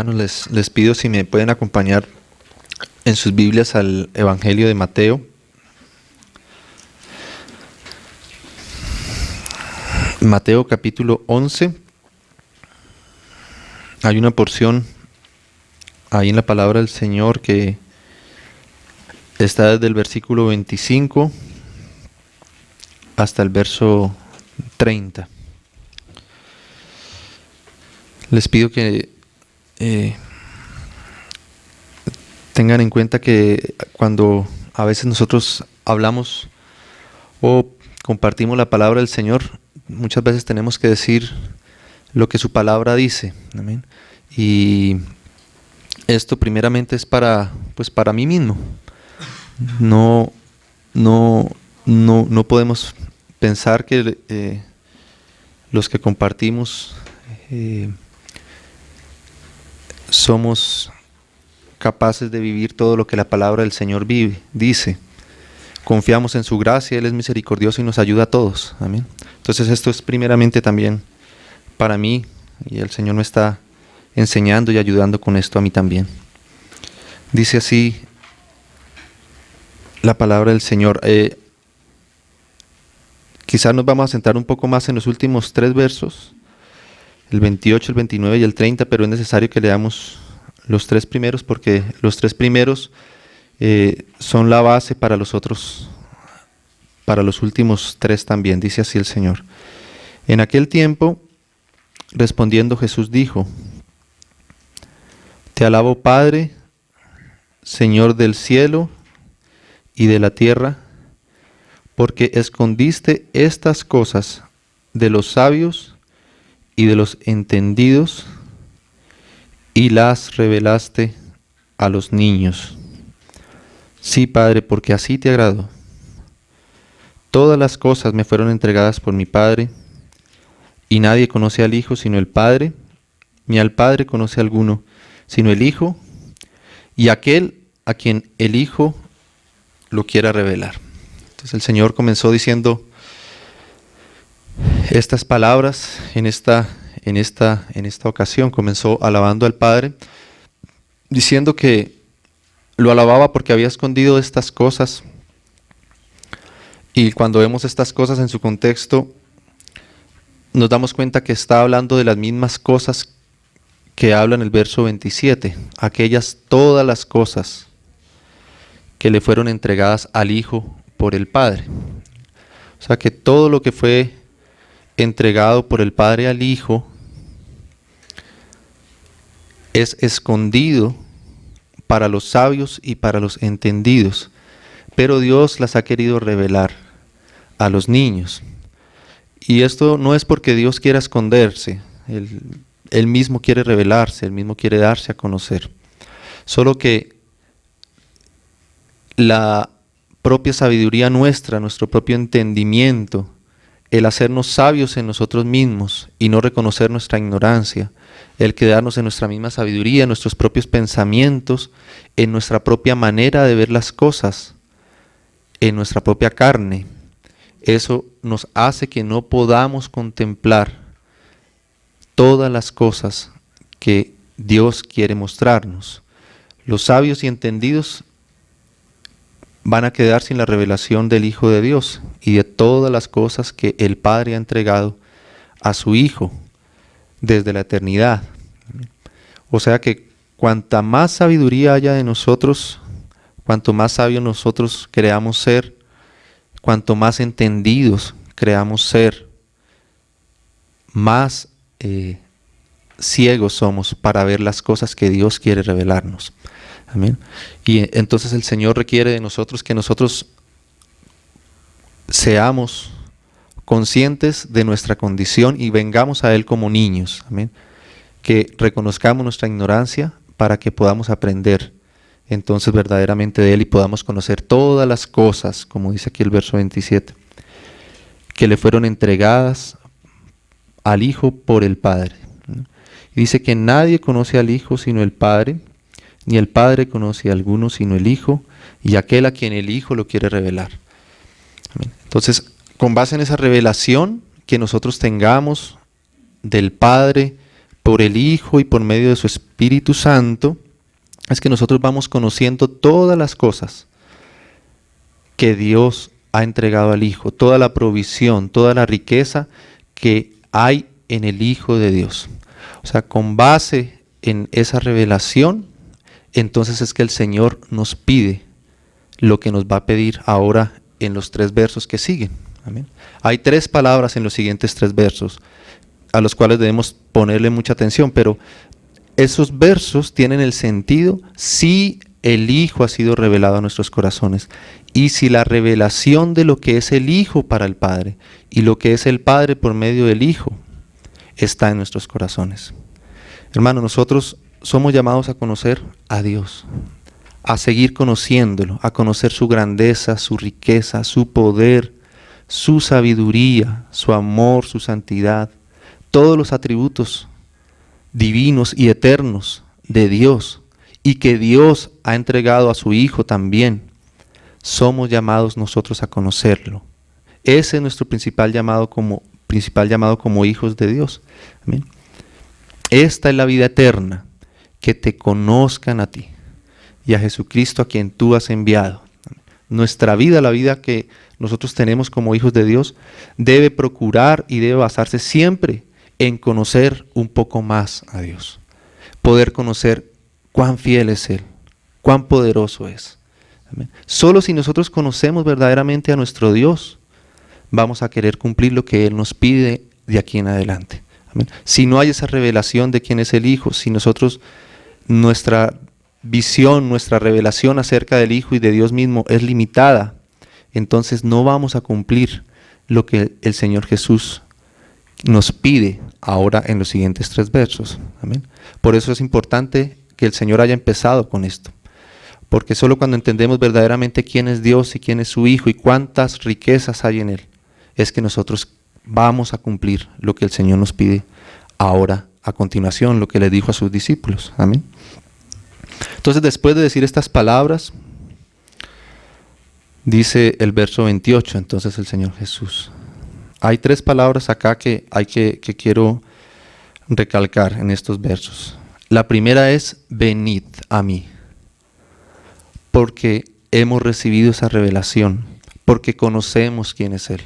hermanos, les pido si me pueden acompañar en sus Biblias al Evangelio de Mateo. Mateo capítulo 11. Hay una porción ahí en la palabra del Señor que está desde el versículo 25 hasta el verso 30. Les pido que tengan en cuenta que cuando a veces nosotros hablamos o compartimos la palabra del Señor, muchas veces tenemos que decir lo que su palabra dice. Amén. Y esto primeramente es para mí mismo. No podemos pensar que los que compartimos somos capaces de vivir todo lo que la palabra del Señor dice. Confiamos en su gracia, Él es misericordioso y nos ayuda a todos. Amén. Entonces esto es primeramente también para mí, y el Señor me está enseñando y ayudando con esto a mí también. Dice así la palabra del Señor. Quizás nos vamos a centrar un poco más en los últimos 3 versos, el 28, el 29 y el 30, pero es necesario que leamos los 3 primeros porque los 3 primeros son la base para los otros, para los últimos 3 también. Dice así el Señor. En aquel tiempo, respondiendo Jesús dijo: Te alabo, Padre, Señor del cielo y de la tierra, porque escondiste estas cosas de los sabios y de los entendidos y las revelaste a los niños. Sí, Padre, porque así te agradó. Todas las cosas me fueron entregadas por mi Padre, y nadie conoce al Hijo sino el Padre, ni al Padre conoce alguno sino el Hijo, y aquel a quien el Hijo lo quiera revelar. Entonces el Señor comenzó diciendo estas palabras en esta ocasión. Comenzó alabando al Padre, diciendo que lo alababa porque había escondido estas cosas. Y cuando vemos estas cosas en su contexto, nos damos cuenta que está hablando de las mismas cosas que habla en el verso 27, todas las cosas que le fueron entregadas al Hijo por el Padre. O sea que todo lo que fue entregado por el Padre al Hijo es escondido para los sabios y para los entendidos, pero Dios las ha querido revelar a los niños. Y esto no es porque Dios quiera esconderse, Él mismo quiere revelarse, Él mismo quiere darse a conocer. Solo que la propia sabiduría nuestra, nuestro propio entendimiento, el hacernos sabios en nosotros mismos y no reconocer nuestra ignorancia, el quedarnos en nuestra misma sabiduría, en nuestros propios pensamientos, en nuestra propia manera de ver las cosas, en nuestra propia carne, eso nos hace que no podamos contemplar todas las cosas que Dios quiere mostrarnos. Los sabios y entendidos van a quedar sin la revelación del Hijo de Dios y de todas las cosas que el Padre ha entregado a su Hijo desde la eternidad. O sea que cuanta más sabiduría haya de nosotros, cuanto más sabios nosotros creamos ser, cuanto más entendidos creamos ser, más ciegos somos para ver las cosas que Dios quiere revelarnos. Amén. Y entonces el Señor requiere de nosotros que nosotros seamos conscientes de nuestra condición y vengamos a Él como niños. Amén. Que reconozcamos nuestra ignorancia para que podamos aprender entonces verdaderamente de Él y podamos conocer todas las cosas, como dice aquí el verso 27, que le fueron entregadas al Hijo por el Padre. Y dice que nadie conoce al Hijo sino el Padre, ni el Padre conoce a alguno sino el Hijo, y aquel a quien el Hijo lo quiere revelar. Amén. Entonces, con base en esa revelación que nosotros tengamos del Padre por el Hijo y por medio de su Espíritu Santo, es que nosotros vamos conociendo todas las cosas que Dios ha entregado al Hijo, toda la provisión, toda la riqueza que hay en el Hijo de Dios. O sea, con base en esa revelación, entonces es que el Señor nos pide lo que nos va a pedir ahora en los 3 versos que siguen. Amén. Hay 3 palabras en los siguientes 3 versos, a los cuales debemos ponerle mucha atención, pero esos versos tienen el sentido si el Hijo ha sido revelado a nuestros corazones y si la revelación de lo que es el Hijo para el Padre y lo que es el Padre por medio del Hijo está en nuestros corazones. Hermano, nosotros somos llamados a conocer a Dios, a seguir conociéndolo, a conocer su grandeza, su riqueza, su poder, su sabiduría, su amor, su santidad, todos los atributos divinos y eternos de Dios, y que Dios ha entregado a su Hijo también. Somos llamados nosotros a conocerlo. Ese es nuestro principal llamado como hijos de Dios. Amén. Esta es la vida eterna, que te conozcan a ti y a Jesucristo a quien tú has enviado. Nuestra vida, la vida que nosotros tenemos como hijos de Dios, debe procurar y debe basarse siempre en conocer un poco más a Dios. Poder conocer cuán fiel es Él, cuán poderoso es. Amén. Solo si nosotros conocemos verdaderamente a nuestro Dios, vamos a querer cumplir lo que Él nos pide de aquí en adelante. Amén. Si no hay esa revelación de quién es el Hijo, si nosotros, nuestra visión, nuestra revelación acerca del Hijo y de Dios mismo es limitada, entonces no vamos a cumplir lo que el Señor Jesús nos pide ahora en los siguientes 3 versos. Amén. Por eso es importante que el Señor haya empezado con esto, porque solo cuando entendemos verdaderamente quién es Dios y quién es su Hijo y cuántas riquezas hay en Él, es que nosotros vamos a cumplir lo que el Señor nos pide ahora, a continuación, lo que le dijo a sus discípulos. Amén. Entonces, después de decir estas palabras, dice el verso 28, entonces el Señor Jesús. Hay 3 palabras acá que quiero recalcar en estos versos. La primera es, venid a mí, porque hemos recibido esa revelación, porque conocemos quién es Él,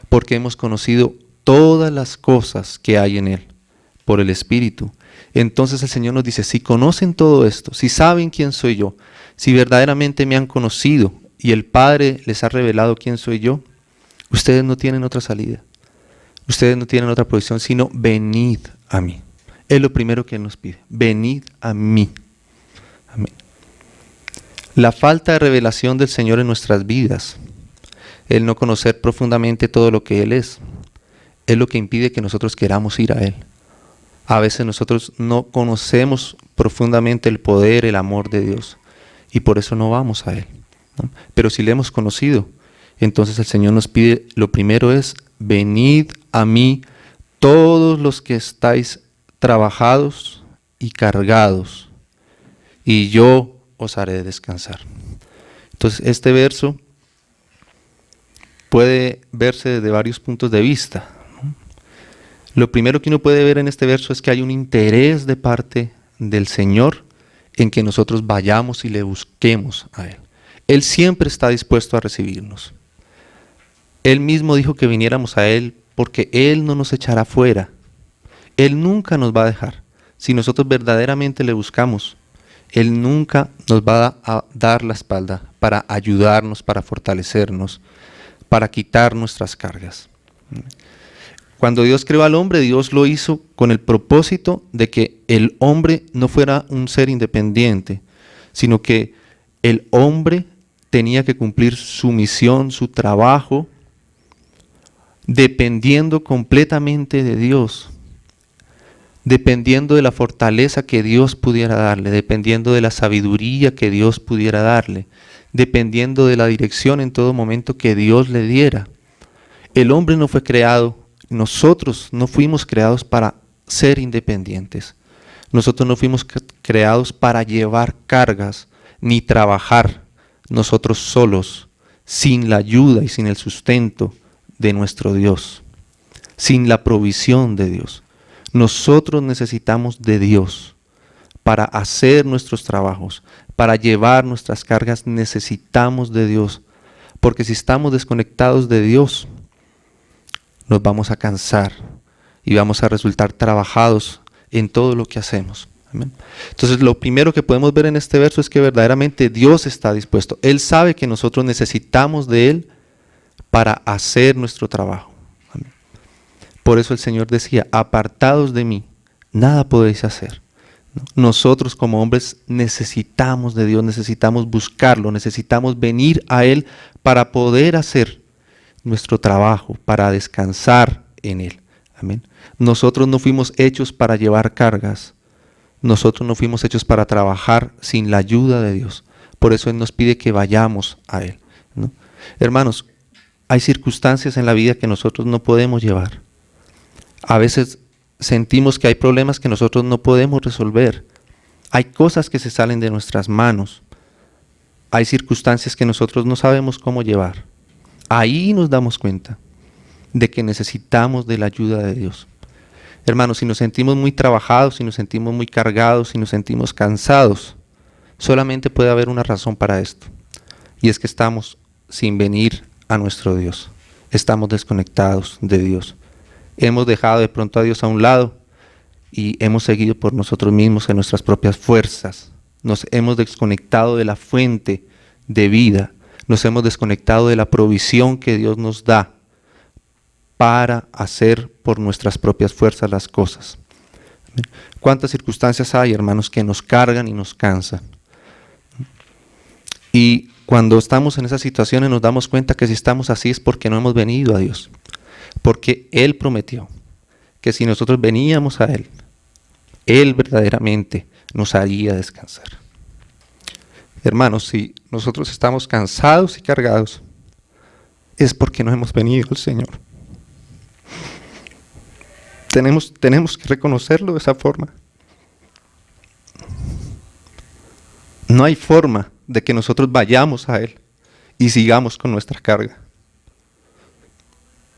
porque hemos conocido todas las cosas que hay en Él, por el Espíritu. Entonces el Señor nos dice, si conocen todo esto, si saben quién soy yo, si verdaderamente me han conocido y el Padre les ha revelado quién soy yo, ustedes no tienen otra salida, ustedes no tienen otra provisión, sino venid a mí. Es lo primero que Él nos pide, venid a mí. Amén. La falta de revelación del Señor en nuestras vidas, el no conocer profundamente todo lo que Él es lo que impide que nosotros queramos ir a Él. A veces nosotros no conocemos profundamente el poder, el amor de Dios, y por eso no vamos a Él, ¿no? Pero si le hemos conocido, entonces el Señor nos pide, lo primero es, venid a mí todos los que estáis trabajados y cargados, y yo os haré descansar. Entonces este verso puede verse desde varios puntos de vista. Lo primero que uno puede ver en este verso es que hay un interés de parte del Señor en que nosotros vayamos y le busquemos a Él. Él siempre está dispuesto a recibirnos. Él mismo dijo que viniéramos a Él porque Él no nos echará fuera. Él nunca nos va a dejar. Si nosotros verdaderamente le buscamos, Él nunca nos va a dar la espalda para ayudarnos, para fortalecernos, para quitar nuestras cargas. Cuando Dios creó al hombre, Dios lo hizo con el propósito de que el hombre no fuera un ser independiente, sino que el hombre tenía que cumplir su misión, su trabajo, dependiendo completamente de Dios, dependiendo de la fortaleza que Dios pudiera darle, dependiendo de la sabiduría que Dios pudiera darle, dependiendo de la dirección en todo momento que Dios le diera. El hombre no fue creado, nosotros no fuimos creados para ser independientes. Nosotros no fuimos creados para llevar cargas ni trabajar nosotros solos, sin la ayuda y sin el sustento de nuestro Dios, sin la provisión de Dios. Nosotros necesitamos de Dios para hacer nuestros trabajos, para llevar nuestras cargas. Necesitamos de Dios, porque si estamos desconectados de Dios, nos vamos a cansar y vamos a resultar trabajados en todo lo que hacemos. Amén. Entonces, lo primero que podemos ver en este verso es que verdaderamente Dios está dispuesto. Él sabe que nosotros necesitamos de Él para hacer nuestro trabajo. Amén. Por eso el Señor decía, apartados de mí, nada podéis hacer. Nosotros como hombres necesitamos de Dios, necesitamos buscarlo, necesitamos venir a Él para poder hacer nuestro trabajo, para descansar en Él. Amén. Nosotros no fuimos hechos para llevar cargas. Nosotros no fuimos hechos para trabajar sin la ayuda de Dios. Por eso Él nos pide que vayamos a Él, ¿no? Hermanos, hay circunstancias en la vida que nosotros no podemos llevar. A veces sentimos que hay problemas que nosotros no podemos resolver. Hay cosas que se salen de nuestras manos. Hay circunstancias que nosotros no sabemos cómo llevar. Ahí nos damos cuenta de que necesitamos de la ayuda de Dios. Hermanos, si nos sentimos muy trabajados, si nos sentimos muy cargados, si nos sentimos cansados, solamente puede haber una razón para esto. Y es que estamos sin venir a nuestro Dios. Estamos desconectados de Dios. Hemos dejado de pronto a Dios a un lado y hemos seguido por nosotros mismos en nuestras propias fuerzas. Nos hemos desconectado de la fuente de vida. Nos hemos desconectado de la provisión que Dios nos da para hacer por nuestras propias fuerzas las cosas. ¿Cuántas circunstancias hay, hermanos, que nos cargan y nos cansan? Y cuando estamos en esas situaciones nos damos cuenta que si estamos así es porque no hemos venido a Dios. Porque Él prometió que si nosotros veníamos a Él, Él verdaderamente nos haría descansar. Hermanos, si nosotros estamos cansados y cargados, es porque no hemos venido al Señor. Tenemos que reconocerlo de esa forma. No hay forma de que nosotros vayamos a Él y sigamos con nuestra carga.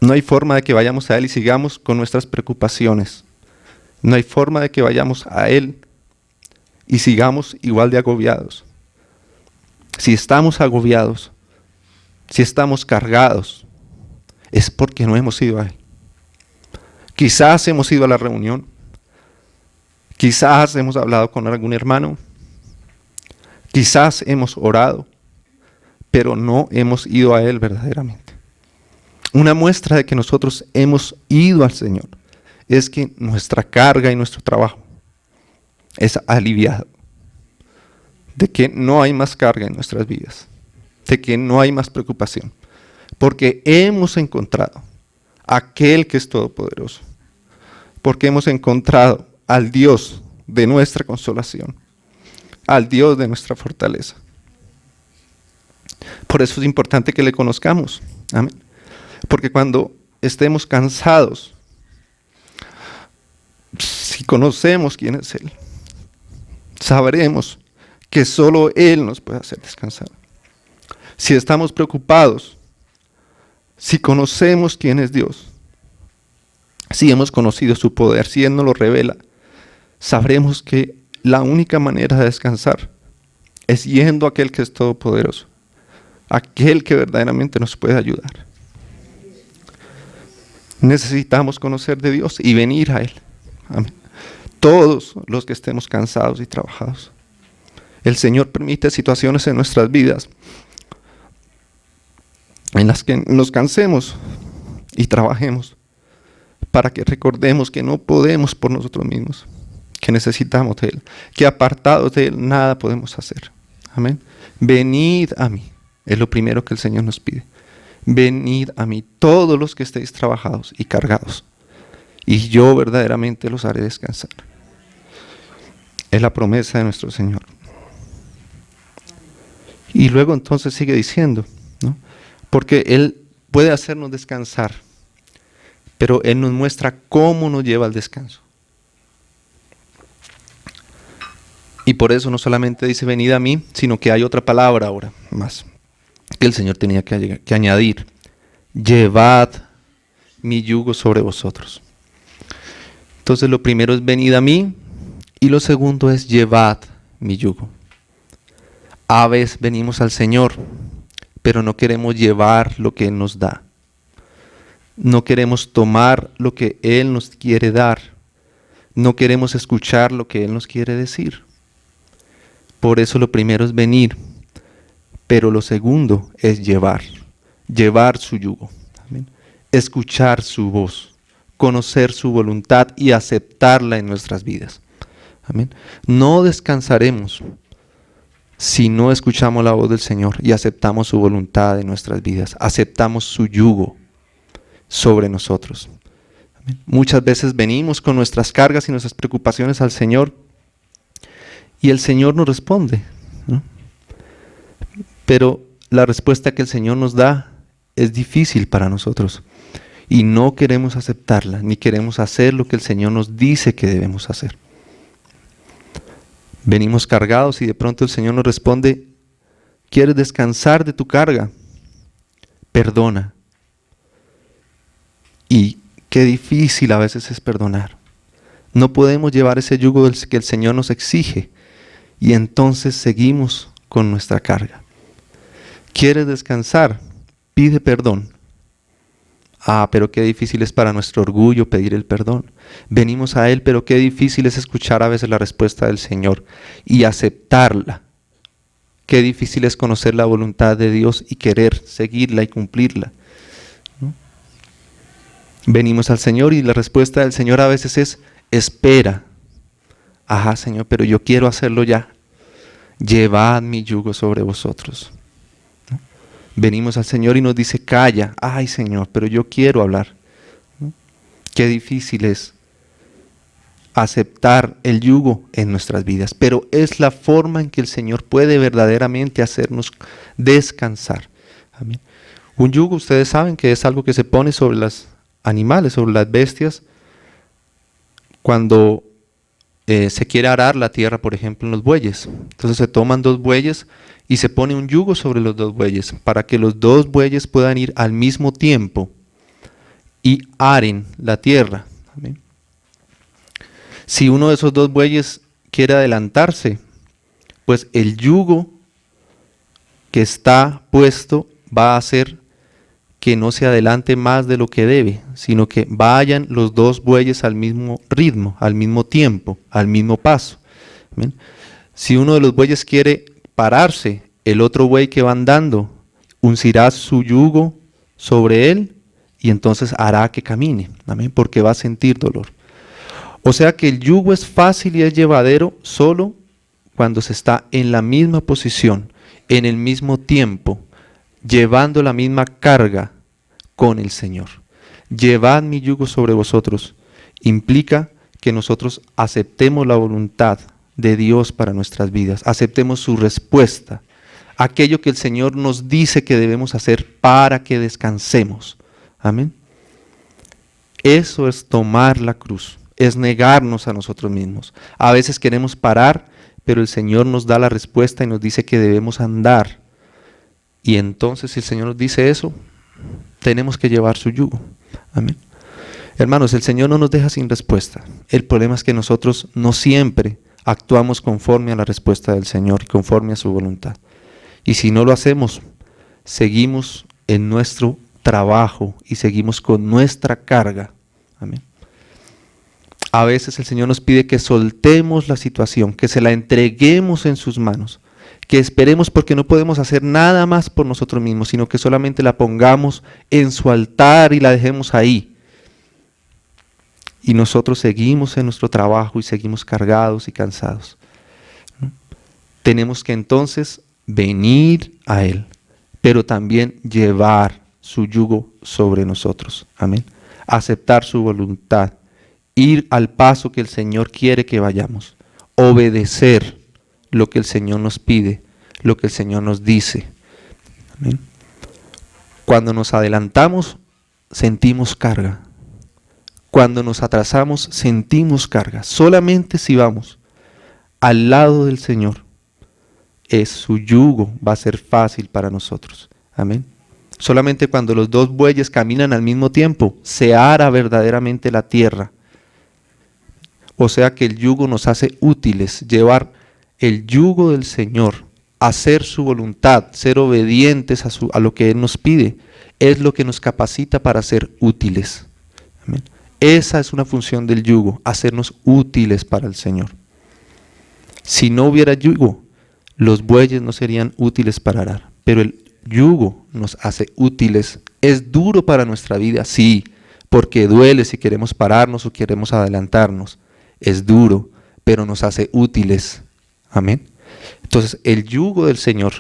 No hay forma de que vayamos a Él y sigamos con nuestras preocupaciones. No hay forma de que vayamos a Él y sigamos igual de agobiados. Si estamos agobiados, si estamos cargados, es porque no hemos ido a Él. Quizás hemos ido a la reunión, quizás hemos hablado con algún hermano, quizás hemos orado, pero no hemos ido a Él verdaderamente. Una muestra de que nosotros hemos ido al Señor es que nuestra carga y nuestro trabajo es aliviado, de que no hay más carga en nuestras vidas, de que no hay más preocupación, porque hemos encontrado aquel que es todopoderoso, porque hemos encontrado al Dios de nuestra consolación, al Dios de nuestra fortaleza. Por eso es importante que le conozcamos. Amén. Porque cuando estemos cansados, si conocemos quién es Él, sabremos que solo Él nos puede hacer descansar. Si estamos preocupados, si conocemos quién es Dios, si hemos conocido su poder, si Él nos lo revela, sabremos que la única manera de descansar es yendo a aquel que es todopoderoso, aquel que verdaderamente nos puede ayudar. Necesitamos conocer de Dios y venir a Él. Amén. Todos los que estemos cansados y trabajados. El Señor permite situaciones en nuestras vidas en las que nos cansemos y trabajemos para que recordemos que no podemos por nosotros mismos, que necesitamos de Él, que apartados de Él nada podemos hacer. Amén. Venid a mí, es lo primero que el Señor nos pide. Venid a mí todos los que estéis trabajados y cargados, y yo verdaderamente los haré descansar. Es la promesa de nuestro Señor. Y luego entonces sigue diciendo, ¿no? Porque Él puede hacernos descansar, pero Él nos muestra cómo nos lleva al descanso. Y por eso no solamente dice venid a mí, sino que hay otra palabra ahora más que el Señor tenía que añadir. Llevad mi yugo sobre vosotros. Entonces lo primero es venid a mí y lo segundo es llevad mi yugo. A veces venimos al Señor, pero no queremos llevar lo que Él nos da. No queremos tomar lo que Él nos quiere dar. No queremos escuchar lo que Él nos quiere decir. Por eso lo primero es venir, pero lo segundo es llevar su yugo. Amén. Escuchar su voz, conocer su voluntad y aceptarla en nuestras vidas. Amén. No descansaremos si no escuchamos la voz del Señor y aceptamos su voluntad en nuestras vidas, aceptamos su yugo sobre nosotros. Amén. Muchas veces venimos con nuestras cargas y nuestras preocupaciones al Señor y el Señor nos responde, ¿no? Pero la respuesta que el Señor nos da es difícil para nosotros y no queremos aceptarla, ni queremos hacer lo que el Señor nos dice que debemos hacer. Venimos cargados y de pronto el Señor nos responde, ¿quieres descansar de tu carga? Perdona. Y qué difícil a veces es perdonar. No podemos llevar ese yugo que el Señor nos exige y entonces seguimos con nuestra carga. ¿Quieres descansar? Pide perdón. Pero qué difícil es para nuestro orgullo pedir el perdón. Venimos a Él, pero qué difícil es escuchar a veces la respuesta del Señor y aceptarla. Qué difícil es conocer la voluntad de Dios y querer seguirla y cumplirla, ¿no? Venimos al Señor y la respuesta del Señor a veces es, espera. Señor, pero yo quiero hacerlo ya. Llevad mi yugo sobre vosotros. Venimos al Señor y nos dice, calla. Señor, pero yo quiero hablar, ¿no? Qué difícil es aceptar el yugo en nuestras vidas, pero es la forma en que el Señor puede verdaderamente hacernos descansar. Amén. Un yugo, ustedes saben que es algo que se pone sobre los animales, sobre las bestias, cuando se quiere arar la tierra, por ejemplo, en los bueyes. Entonces se toman 2 bueyes y se pone un yugo sobre los 2 bueyes para que los 2 bueyes puedan ir al mismo tiempo y aren la tierra. Amén. Si uno de esos 2 bueyes quiere adelantarse, pues el yugo que está puesto va a hacer que no se adelante más de lo que debe, sino que vayan los 2 bueyes al mismo ritmo, al mismo tiempo, al mismo paso. Amén. Si uno de los bueyes quiere pararse, el otro buey que va andando uncirá su yugo sobre él y entonces hará que camine. Amén. Porque va a sentir dolor. O sea que el yugo es fácil y es llevadero solo cuando se está en la misma posición, en el mismo tiempo, llevando la misma carga con el Señor. Llevad mi yugo sobre vosotros implica que nosotros aceptemos la voluntad de Dios para nuestras vidas, aceptemos su respuesta, aquello que el Señor nos dice que debemos hacer para que descansemos. Amén. Eso es tomar la cruz, es negarnos a nosotros mismos. A veces queremos parar, pero el Señor nos da la respuesta y nos dice que debemos andar. Y entonces, si el Señor nos dice eso, tenemos que llevar su yugo. Amén. Hermanos, el Señor no nos deja sin respuesta. El problema es que nosotros no siempre actuamos conforme a la respuesta del Señor, conforme a su voluntad. Y si no lo hacemos, seguimos en nuestro trabajo y seguimos con nuestra carga. Amén. A veces el Señor nos pide que soltemos la situación, que se la entreguemos en sus manos, que esperemos porque no podemos hacer nada más por nosotros mismos, sino que solamente la pongamos en su altar y la dejemos ahí. Y nosotros seguimos en nuestro trabajo y seguimos cargados y cansados, ¿no? Tenemos que entonces venir a Él, pero también llevar su yugo sobre nosotros. Amén. Aceptar su voluntad, ir al paso que el Señor quiere que vayamos, obedecer lo que el Señor nos pide, lo que el Señor nos dice. Amén. Cuando nos adelantamos, sentimos carga. Cuando nos atrasamos, sentimos carga. Solamente si vamos al lado del Señor, su yugo va a ser fácil para nosotros. Amén. Solamente cuando los 2 bueyes caminan al mismo tiempo, se ara verdaderamente la tierra. O sea que el yugo nos hace útiles. Llevar el yugo del Señor, hacer su voluntad, ser obedientes a lo que Él nos pide, es lo que nos capacita para ser útiles. Amén. Esa es una función del yugo, hacernos útiles para el Señor. Si no hubiera yugo, los bueyes no serían útiles para arar, pero el yugo nos hace útiles. Es duro para nuestra vida, sí, porque duele si queremos pararnos o queremos adelantarnos. Es duro, pero nos hace útiles. Amén. Entonces, el yugo del Señor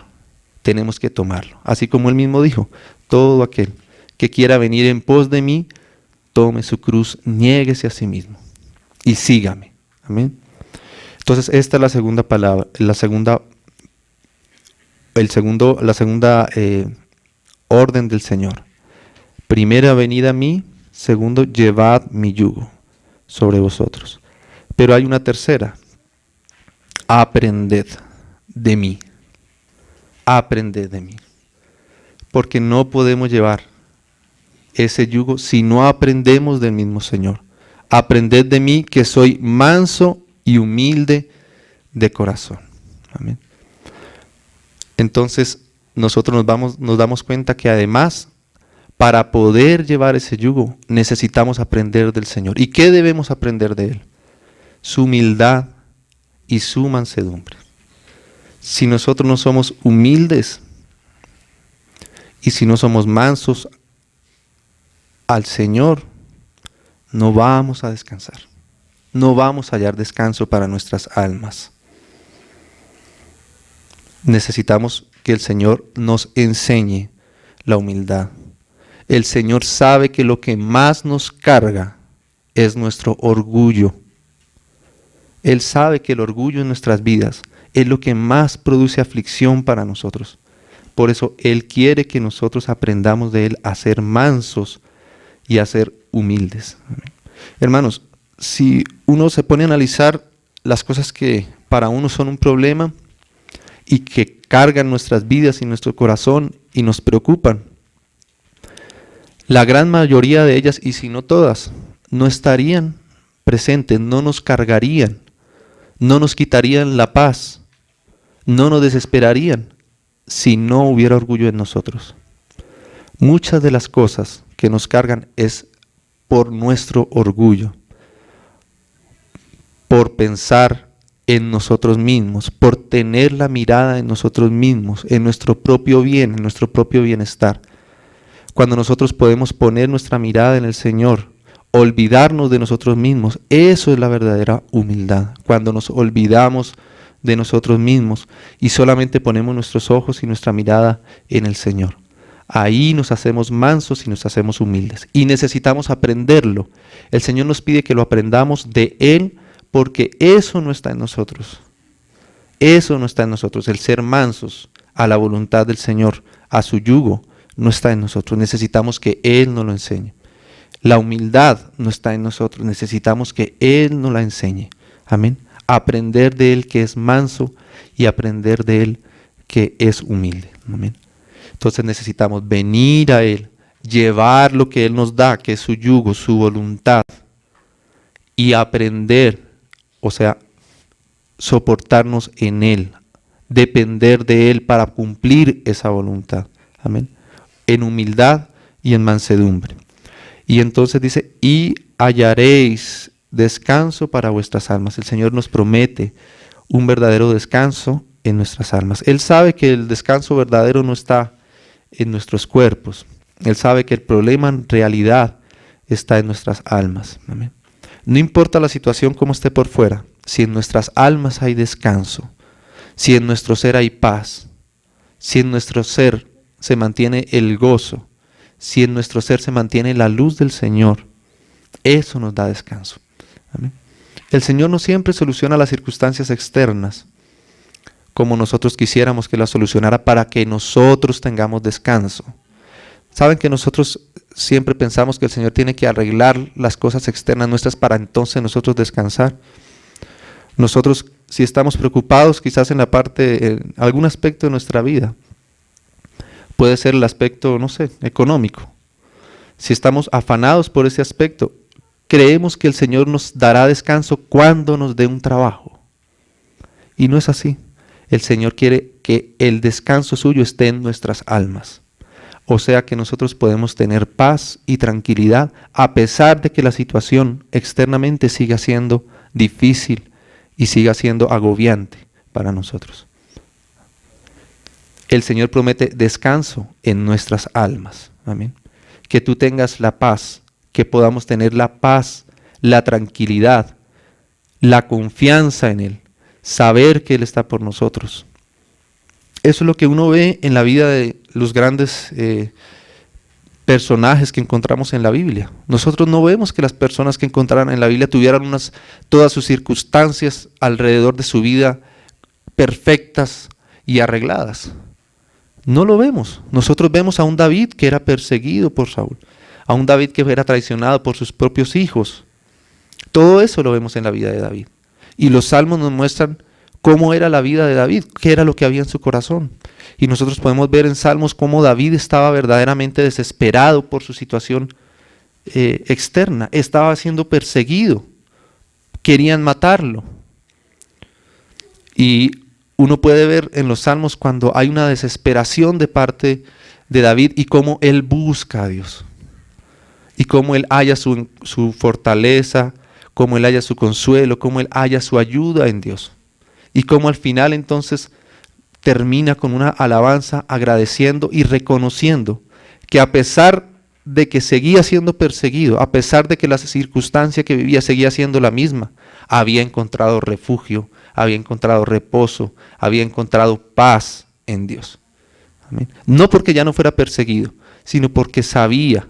tenemos que tomarlo. Así como Él mismo dijo, todo aquel que quiera venir en pos de mí, tome su cruz, niéguese a sí mismo y sígame. Amén. Entonces, esta es la segunda palabra, la segunda orden del Señor. Primera, venid a mí. Segundo, llevad mi yugo sobre vosotros. Pero hay una tercera. Aprended de mí. Aprended de mí. Porque no podemos llevar ese yugo si no aprendemos del mismo Señor. Aprended de mí, que soy manso y humilde de corazón. Amén. Entonces nosotros nos damos cuenta que además, para poder llevar ese yugo, necesitamos aprender del Señor. ¿Y qué debemos aprender de Él? Su humildad y su mansedumbre. Si nosotros no somos humildes y si no somos mansos al Señor, no vamos a descansar. No vamos a hallar descanso para nuestras almas. Necesitamos que el Señor nos enseñe la humildad. El Señor sabe que lo que más nos carga es nuestro orgullo. Él sabe que el orgullo en nuestras vidas es lo que más produce aflicción para nosotros. Por eso Él quiere que nosotros aprendamos de Él a ser mansos y a ser humildes. Hermanos, si uno se pone a analizar las cosas que para uno son un problema y que cargan nuestras vidas y nuestro corazón y nos preocupan, la gran mayoría de ellas, y si no todas, no estarían presentes, no nos cargarían, no nos quitarían la paz, no nos desesperarían si no hubiera orgullo en nosotros. Muchas de las cosas que nos cargan es por nuestro orgullo, por pensar en nosotros mismos, por tener la mirada en nosotros mismos, en nuestro propio bien, en nuestro propio bienestar. Cuando nosotros podemos poner nuestra mirada en el Señor, olvidarnos de nosotros mismos, eso es la verdadera humildad. Cuando nos olvidamos de nosotros mismos y solamente ponemos nuestros ojos y nuestra mirada en el Señor. Ahí nos hacemos mansos y nos hacemos humildes. Y necesitamos aprenderlo. El Señor nos pide que lo aprendamos de Él, porque eso no está en nosotros. Eso no está en nosotros. El ser mansos a la voluntad del Señor, a su yugo, no está en nosotros. Necesitamos que Él nos lo enseñe. La humildad no está en nosotros. Necesitamos que Él nos la enseñe. Amén. Aprender de Él que es manso y aprender de Él que es humilde. Amén. Entonces necesitamos venir a Él, llevar lo que Él nos da, que es su yugo, su voluntad, y aprender, o sea, soportarnos en Él, depender de Él para cumplir esa voluntad. Amén. En humildad y en mansedumbre. Y entonces dice, y hallaréis descanso para vuestras almas. El Señor nos promete un verdadero descanso en nuestras almas. Él sabe que el descanso verdadero no está en nuestros cuerpos. Él sabe que el problema en realidad está en nuestras almas. Amén. No importa la situación como esté por fuera, si en nuestras almas hay descanso, si en nuestro ser hay paz, si en nuestro ser se mantiene el gozo, si en nuestro ser se mantiene la luz del Señor, eso nos da descanso. Amén. El Señor no siempre soluciona las circunstancias externas como nosotros quisiéramos que las solucionara para que nosotros tengamos descanso. Saben que nosotros siempre pensamos que el Señor tiene que arreglar las cosas externas nuestras para entonces nosotros descansar. Nosotros, si estamos preocupados quizás en en algún aspecto de nuestra vida, puede ser el aspecto, no sé, económico. Si estamos afanados por ese aspecto, creemos que el Señor nos dará descanso cuando nos dé un trabajo. Y no es así. El Señor quiere que el descanso suyo esté en nuestras almas. O sea que nosotros podemos tener paz y tranquilidad a pesar de que la situación externamente siga siendo difícil y siga siendo agobiante para nosotros. El Señor promete descanso en nuestras almas. Amén. Que tú tengas la paz, que podamos tener la paz, la tranquilidad, la confianza en Él, saber que Él está por nosotros. Eso es lo que uno ve en la vida de los grandes personajes que encontramos en la Biblia. Nosotros no vemos que las personas que encontraran en la Biblia tuvieran todas sus circunstancias alrededor de su vida perfectas y arregladas. No lo vemos. Nosotros vemos a un David que era perseguido por Saúl, a un David que era traicionado por sus propios hijos. Todo eso lo vemos en la vida de David. Y los salmos nos muestran cómo era la vida de David, qué era lo que había en su corazón. Y nosotros podemos ver en Salmos cómo David estaba verdaderamente desesperado por su situación externa. Estaba siendo perseguido. Querían matarlo. Y uno puede ver en los Salmos cuando hay una desesperación de parte de David y cómo él busca a Dios. Y cómo él halla su fortaleza, cómo él halla su consuelo, cómo él halla su ayuda en Dios. Y cómo al final entonces termina con una alabanza agradeciendo y reconociendo que a pesar de que seguía siendo perseguido, a pesar de que la circunstancia que vivía seguía siendo la misma, había encontrado refugio, había encontrado reposo, había encontrado paz en Dios. Amén. No porque ya no fuera perseguido, sino porque sabía,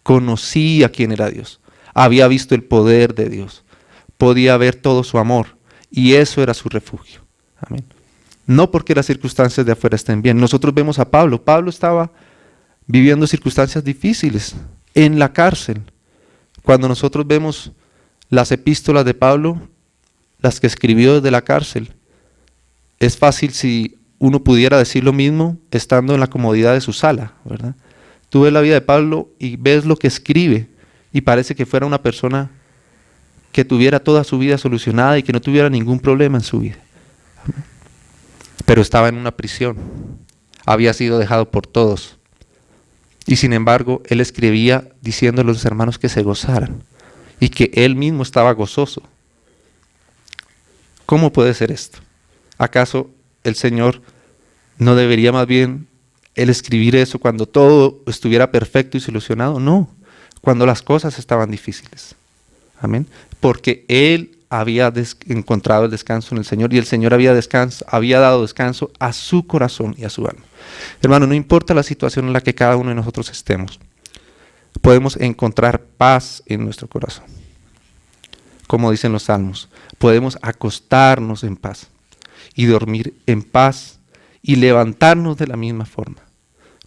conocía quién era Dios, había visto el poder de Dios, podía ver todo su amor y eso era su refugio. Amén. No porque las circunstancias de afuera estén bien. Nosotros vemos a Pablo. Pablo estaba viviendo circunstancias difíciles en la cárcel. Cuando nosotros vemos las epístolas de Pablo, las que escribió desde la cárcel, es fácil si uno pudiera decir lo mismo estando en la comodidad de su sala, ¿verdad? Tú ves la vida de Pablo y ves lo que escribe y parece que fuera una persona que tuviera toda su vida solucionada y que no tuviera ningún problema en su vida. Pero estaba en una prisión, había sido dejado por todos. Y sin embargo, él escribía diciendo a los hermanos que se gozaran y que él mismo estaba gozoso. ¿Cómo puede ser esto? ¿Acaso el Señor no debería más bien él escribir eso cuando todo estuviera perfecto y solucionado? No, cuando las cosas estaban difíciles. Amén. Porque él había encontrado el descanso en el Señor y el Señor había dado descanso a su corazón y a su alma. Hermano, no importa la situación en la que cada uno de nosotros estemos, podemos encontrar paz en nuestro corazón. Como dicen los salmos, podemos acostarnos en paz y dormir en paz y levantarnos de la misma forma,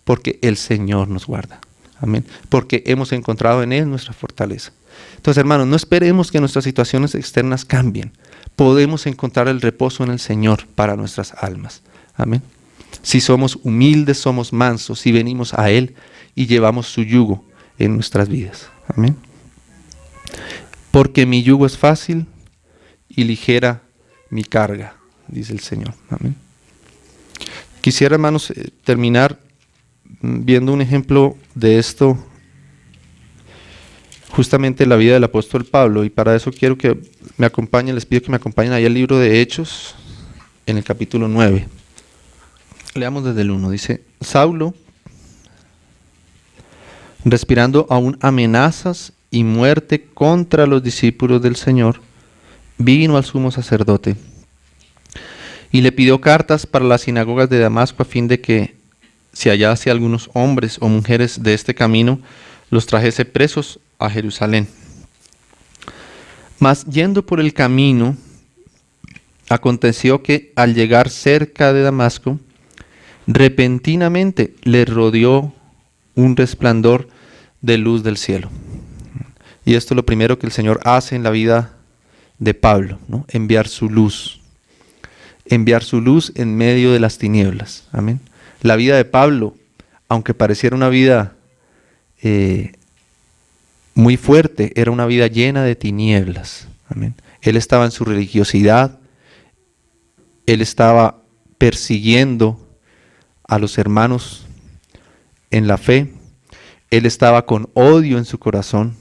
porque el Señor nos guarda. Amén. Porque hemos encontrado en Él nuestra fortaleza. Entonces, hermanos, no esperemos que nuestras situaciones externas cambien. Podemos encontrar el reposo en el Señor para nuestras almas. Amén. Si somos humildes, somos mansos, si venimos a Él y llevamos su yugo en nuestras vidas. Amén. Porque mi yugo es fácil y ligera mi carga, dice el Señor. Amén. Quisiera, hermanos, terminar viendo un ejemplo de esto justamente en la vida del apóstol Pablo, y para eso quiero que me acompañen, les pido que me acompañen ahí al libro de Hechos, en el capítulo 9. Leamos desde el 1, dice: Saulo, respirando aún amenazas y muerte contra los discípulos del Señor, vino al sumo sacerdote y le pidió cartas para las sinagogas de Damasco a fin de que, si hallase algunos hombres o mujeres de este camino, los trajese presos a Jerusalén. Mas yendo por el camino, aconteció que al llegar cerca de Damasco, repentinamente le rodeó un resplandor de luz del cielo. Y esto es lo primero que el Señor hace en la vida de Pablo, ¿no? Enviar su luz en medio de las tinieblas. Amén. La vida de Pablo, aunque pareciera una vida muy fuerte, era una vida llena de tinieblas. Amén. Él estaba en su religiosidad, él estaba persiguiendo a los hermanos en la fe, él estaba con odio en su corazón,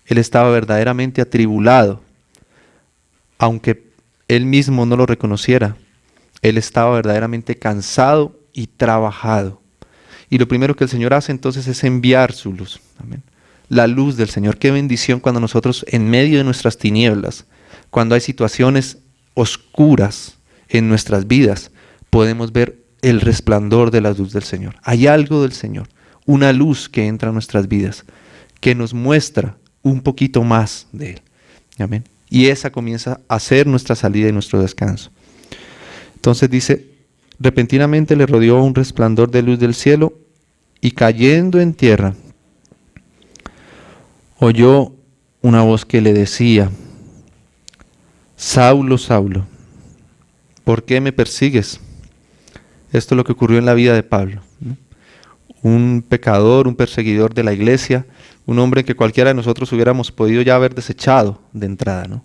él estaba verdaderamente atribulado, aunque él mismo no lo reconociera, él estaba verdaderamente cansado y trabajado. Y lo primero que el Señor hace entonces es enviar su luz. Amén. La luz del Señor. Qué bendición cuando nosotros en medio de nuestras tinieblas, cuando hay situaciones oscuras en nuestras vidas, podemos ver el resplandor de la luz del Señor. Hay algo del Señor, una luz que entra a nuestras vidas, que nos muestra un poquito más de Él. Amén. Y esa comienza a ser nuestra salida y nuestro descanso. Entonces dice, repentinamente le rodeó un resplandor de luz del cielo y cayendo en tierra, oyó una voz que le decía, Saulo, Saulo, ¿por qué me persigues? Esto es lo que ocurrió en la vida de Pablo, ¿no? Un pecador, un perseguidor de la iglesia, un hombre que cualquiera de nosotros hubiéramos podido ya haber desechado de entrada, ¿no?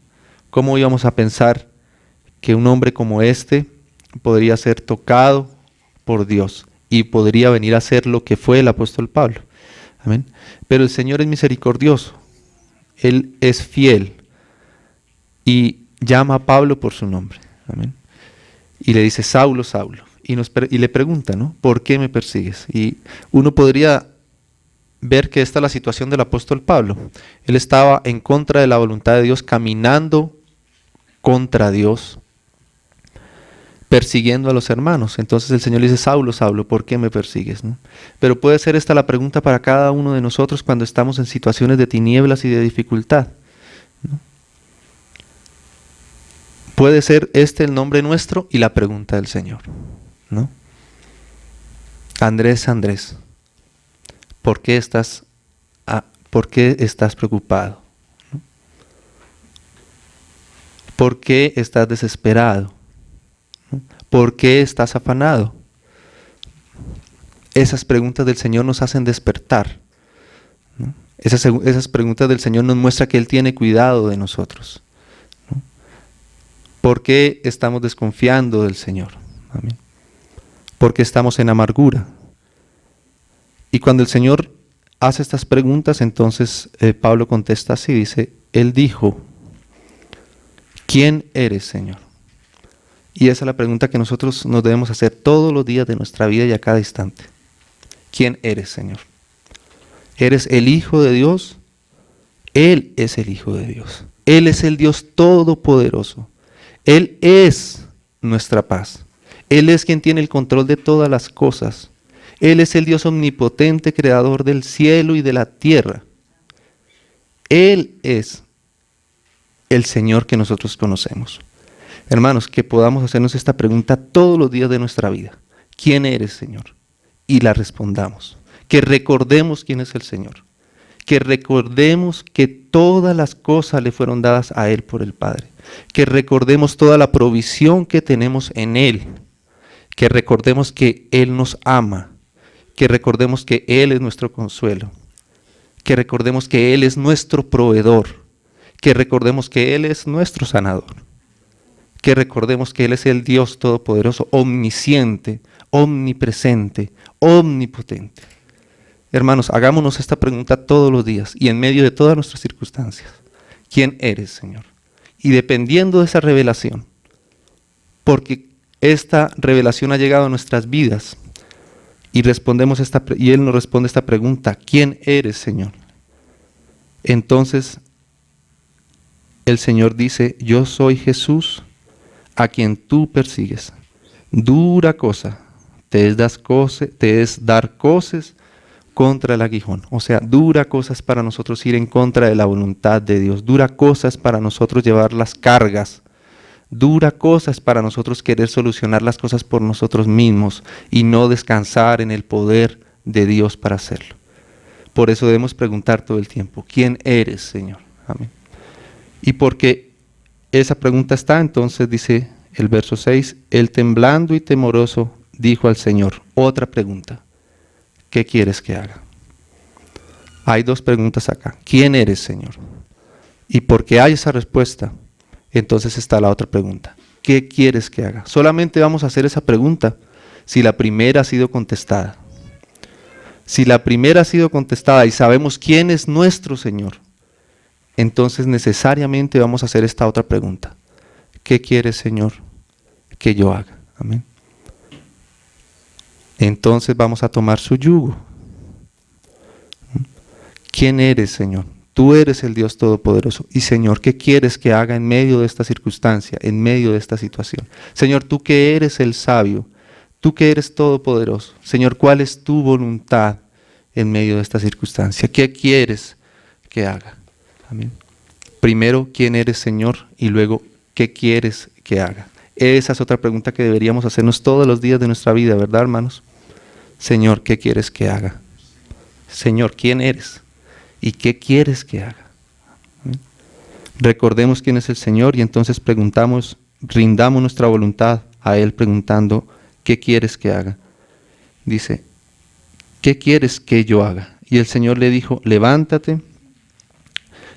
¿Cómo íbamos a pensar que un hombre como este podría ser tocado por Dios y podría venir a ser lo que fue el apóstol Pablo? Amén. Pero el Señor es misericordioso, Él es fiel y llama a Pablo por su nombre. Amén. Y le dice, Saulo, Saulo. Y le pregunta, ¿no? ¿Por qué me persigues? Y uno podría ver que esta es la situación del apóstol Pablo. Él estaba en contra de la voluntad de Dios, caminando contra Dios, persiguiendo a los hermanos. Entonces el Señor le dice, Saulo, Saulo, ¿por qué me persigues? ¿No? Pero puede ser esta la pregunta para cada uno de nosotros cuando estamos en situaciones de tinieblas y de dificultad, ¿no? Puede ser este el nombre nuestro y la pregunta del Señor, ¿no? Andrés, Andrés, ¿por qué estás preocupado? ¿No? ¿Por qué estás desesperado? ¿No? ¿Por qué estás afanado? Esas preguntas del Señor nos hacen despertar, ¿no? Esas preguntas del Señor nos muestran que Él tiene cuidado de nosotros, ¿no? ¿Por qué estamos desconfiando del Señor? Amén. ¿Por qué estamos en amargura? Y cuando el Señor hace estas preguntas, entonces Pablo contesta así, dice, Él dijo, ¿quién eres, Señor? Y esa es la pregunta que nosotros nos debemos hacer todos los días de nuestra vida y a cada instante. ¿Quién eres, Señor? ¿Eres el Hijo de Dios? Él es el Hijo de Dios. Él es el Dios Todopoderoso. Él es nuestra paz. Él es quien tiene el control de todas las cosas. Él es el Dios omnipotente, creador del cielo y de la tierra. Él es el Señor que nosotros conocemos. Hermanos, que podamos hacernos esta pregunta todos los días de nuestra vida. ¿Quién eres, Señor? Y la respondamos. Que recordemos quién es el Señor. Que recordemos que todas las cosas le fueron dadas a Él por el Padre. Que recordemos toda la provisión que tenemos en Él. Que recordemos que Él nos ama. Que recordemos que Él es nuestro consuelo. Que recordemos que Él es nuestro proveedor. Que recordemos que Él es nuestro sanador. Que recordemos que Él es el Dios Todopoderoso, omnisciente, omnipresente, omnipotente. Hermanos, hagámonos esta pregunta todos los días y en medio de todas nuestras circunstancias. ¿Quién eres, Señor? Y dependiendo de esa revelación, porque esta revelación ha llegado a nuestras vidas y Él nos responde esta pregunta, ¿quién eres, Señor? Entonces el Señor dice, yo soy Jesús a quien tú persigues. Dura cosa te es dar coces contra el aguijón. O sea, dura cosa es para nosotros ir en contra de la voluntad de Dios. Dura cosa es para nosotros llevar las cargas. Dura cosa es para nosotros querer solucionar las cosas por nosotros mismos y no descansar en el poder de Dios para hacerlo. Por eso debemos preguntar todo el tiempo, ¿quién eres, Señor? Amén. Y porque esa pregunta está, entonces dice el verso 6, él temblando y temoroso dijo al Señor, otra pregunta, ¿qué quieres que haga? Hay dos preguntas acá. ¿Quién eres, Señor? Y porque hay esa respuesta, entonces está la otra pregunta. ¿Qué quieres que haga? Solamente vamos a hacer esa pregunta si la primera ha sido contestada. Si la primera ha sido contestada y sabemos quién es nuestro Señor, entonces necesariamente vamos a hacer esta otra pregunta. ¿Qué quieres, Señor, que yo haga? Amén. Entonces vamos a tomar su yugo. ¿Quién eres, Señor? Tú eres el Dios Todopoderoso. Y Señor, ¿qué quieres que haga en medio de esta circunstancia, en medio de esta situación? Señor, tú que eres el sabio, tú que eres todopoderoso. Señor, ¿cuál es tu voluntad en medio de esta circunstancia? ¿Qué quieres que haga? Amén. Primero, ¿quién eres, Señor? Y luego, ¿qué quieres que haga? Esa es otra pregunta que deberíamos hacernos todos los días de nuestra vida, ¿verdad, hermanos? Señor, ¿qué quieres que haga? Señor, ¿quién eres? ¿Y qué quieres que haga? Recordemos quién es el Señor y entonces preguntamos, rindamos nuestra voluntad a Él preguntando, ¿qué quieres que haga? Dice, ¿qué quieres que yo haga? Y el Señor le dijo, levántate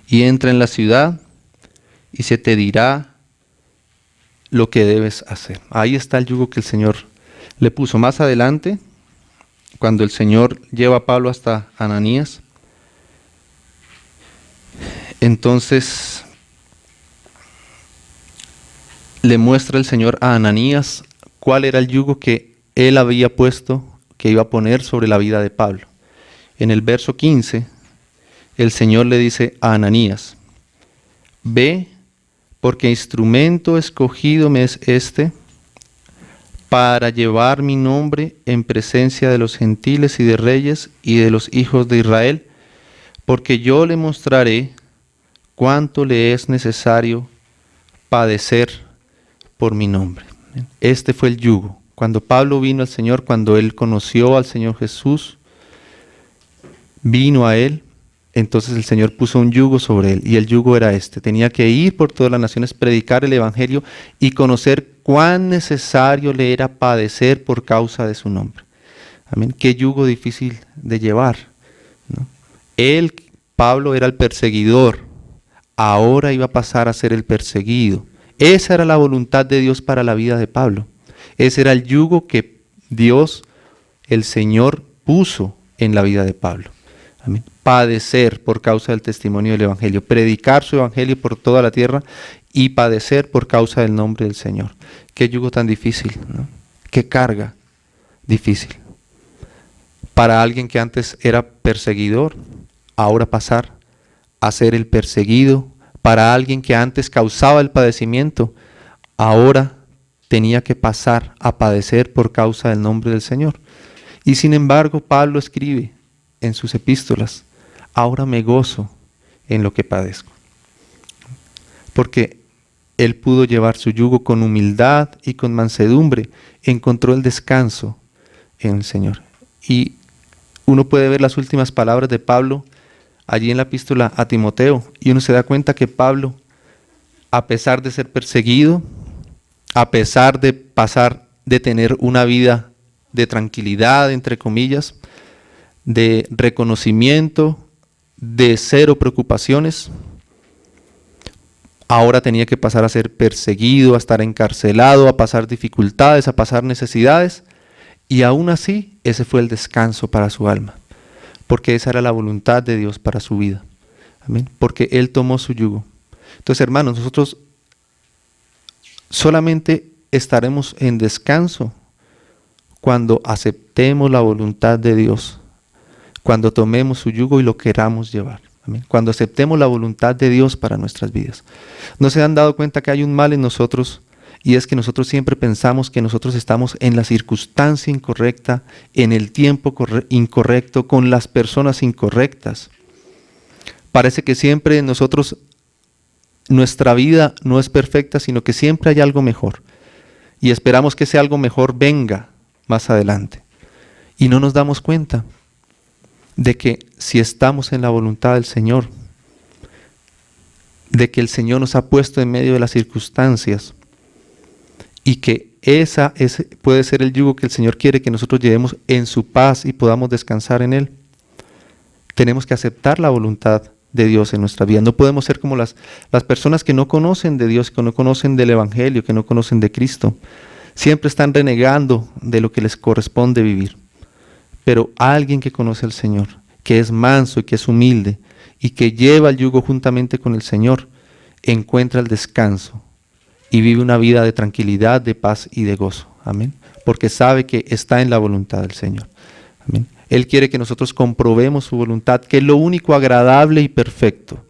y entra en la ciudad y se te dirá lo que debes hacer. Ahí está el yugo que el Señor le puso. Más adelante, cuando el Señor lleva a Pablo hasta Ananías, entonces le muestra el Señor a Ananías cuál era el yugo que él había puesto, que iba a poner sobre la vida de Pablo. En el verso 15, el Señor le dice a Ananías, ve, porque instrumento escogido me es este, para llevar mi nombre en presencia de los gentiles y de reyes y de los hijos de Israel, porque yo le mostraré cuánto le es necesario padecer por mi nombre. Este fue el yugo. Cuando Pablo vino al Señor, cuando él conoció al Señor Jesús, vino a él, entonces el Señor puso un yugo sobre él, y el yugo era este. Tenía que ir por todas las naciones, predicar el Evangelio y conocer cuán necesario le era padecer por causa de su nombre. Amén. Qué yugo difícil de llevar, ¿no? Él, Pablo, era el perseguidor, ahora iba a pasar a ser el perseguido. Esa era la voluntad de Dios para la vida de Pablo. Ese era el yugo que Dios, el Señor, puso en la vida de Pablo. Amén. Padecer por causa del testimonio del Evangelio, predicar su Evangelio por toda la tierra y padecer por causa del nombre del Señor. Qué yugo tan difícil, ¿no? Qué carga difícil. Para alguien que antes era perseguidor, ahora pasar a ser el perseguido. Para alguien que antes causaba el padecimiento, ahora tenía que pasar a padecer por causa del nombre del Señor. Y sin embargo, Pablo escribe en sus epístolas, ahora me gozo en lo que padezco. Porque él pudo llevar su yugo con humildad y con mansedumbre, encontró el descanso en el Señor. Y uno puede ver las últimas palabras de Pablo allí en la epístola a Timoteo, y uno se da cuenta que Pablo, a pesar de ser perseguido, a pesar de de tener una vida de tranquilidad, entre comillas, de reconocimiento, de cero preocupaciones, ahora tenía que pasar a ser perseguido, a estar encarcelado, a pasar dificultades, a pasar necesidades, y aún así ese fue el descanso para su alma, porque esa era la voluntad de Dios para su vida. Amén. Porque Él tomó su yugo. Entonces, hermanos, nosotros solamente estaremos en descanso cuando aceptemos la voluntad de Dios, cuando tomemos su yugo y lo queramos llevar. Amén. Cuando aceptemos la voluntad de Dios para nuestras vidas. ¿No se han dado cuenta que hay un mal en nosotros? Y es que nosotros siempre pensamos que nosotros estamos en la circunstancia incorrecta, en el tiempo incorrecto, con las personas incorrectas. Parece que siempre nosotros, nuestra vida no es perfecta, sino que siempre hay algo mejor. Y esperamos que ese algo mejor venga más adelante. Y no nos damos cuenta de que si estamos en la voluntad del Señor, de que el Señor nos ha puesto en medio de las circunstancias, y que ese puede ser el yugo que el Señor quiere que nosotros llevemos en su paz y podamos descansar en Él. Tenemos que aceptar la voluntad de Dios en nuestra vida. No podemos ser como las personas que no conocen de Dios, que no conocen del Evangelio, que no conocen de Cristo. Siempre están renegando de lo que les corresponde vivir. Pero alguien que conoce al Señor, que es manso y que es humilde y que lleva el yugo juntamente con el Señor, encuentra el descanso y vive una vida de tranquilidad, de paz y de gozo. Amén. Porque sabe que está en la voluntad del Señor. Amén. Él quiere que nosotros comprobemos su voluntad, que es lo único agradable y perfecto.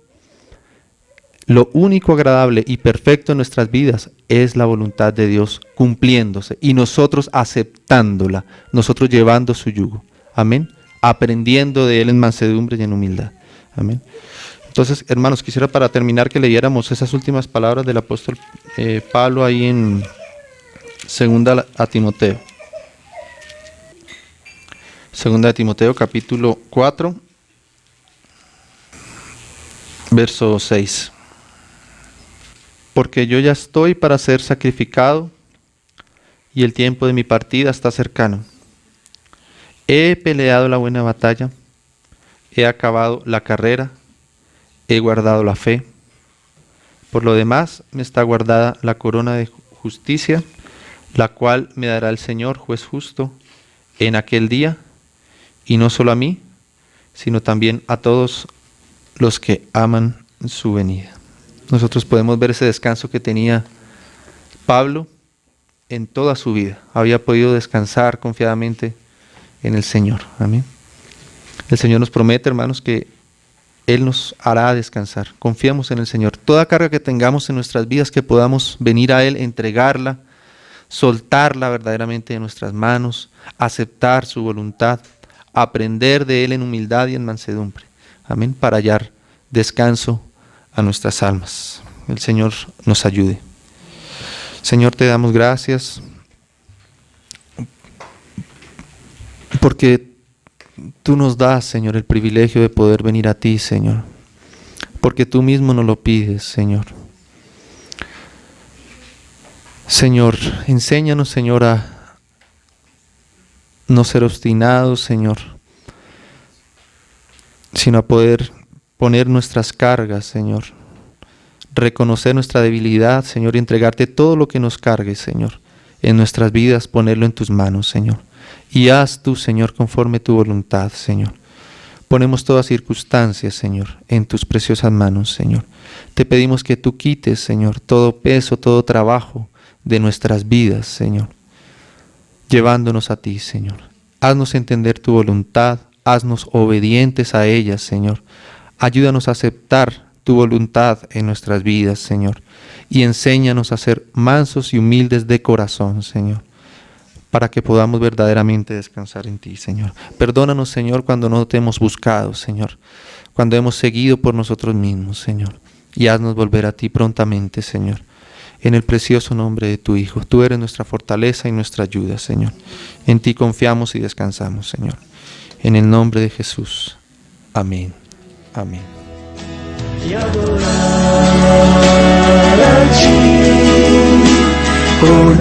Lo único agradable y perfecto en nuestras vidas es la voluntad de Dios cumpliéndose y nosotros aceptándola, nosotros llevando su yugo. Amén. Aprendiendo de Él en mansedumbre y en humildad. Amén. Entonces, hermanos, quisiera para terminar que leyéramos esas últimas palabras del apóstol Pablo ahí en 2 a Timoteo. 2 de Timoteo capítulo 4, verso 6. Porque yo ya estoy para ser sacrificado y el tiempo de mi partida está cercano. He peleado la buena batalla, he acabado la carrera, he guardado la fe. Por lo demás me está guardada la corona de justicia, la cual me dará el Señor, juez justo, en aquel día, y no solo a mí, sino también a todos los que aman su venida. Nosotros podemos ver ese descanso que tenía Pablo en toda su vida. Había podido descansar confiadamente en el Señor. Amén. El Señor nos promete, hermanos, que Él nos hará descansar. Confiamos en el Señor. Toda carga que tengamos en nuestras vidas, que podamos venir a Él, entregarla, soltarla verdaderamente de nuestras manos, aceptar su voluntad, aprender de Él en humildad y en mansedumbre. Amén. Para hallar descanso a nuestras almas. El Señor nos ayude. Señor, te damos gracias porque tú nos das, Señor, el privilegio de poder venir a ti, Señor, porque tú mismo nos lo pides, Señor. Señor, enséñanos, Señor, a no ser obstinados, Señor, sino a poder poner nuestras cargas, Señor, reconocer nuestra debilidad, Señor, y entregarte todo lo que nos cargue, Señor, en nuestras vidas, ponerlo en tus manos, Señor. Y haz tú, Señor, conforme tu voluntad, Señor. Ponemos todas circunstancias, Señor, en tus preciosas manos, Señor. Te pedimos que tú quites, Señor, todo peso, todo trabajo de nuestras vidas, Señor, llevándonos a ti, Señor. Haznos entender tu voluntad, haznos obedientes a ella, Señor. Ayúdanos a aceptar tu voluntad en nuestras vidas, Señor. Y enséñanos a ser mansos y humildes de corazón, Señor, para que podamos verdaderamente descansar en ti, Señor. Perdónanos, Señor, cuando no te hemos buscado, Señor, cuando hemos seguido por nosotros mismos, Señor. Y haznos volver a ti prontamente, Señor. En el precioso nombre de tu Hijo. Tú eres nuestra fortaleza y nuestra ayuda, Señor. En ti confiamos y descansamos, Señor. En el nombre de Jesús. Amén. Amén. Y adorar a ti con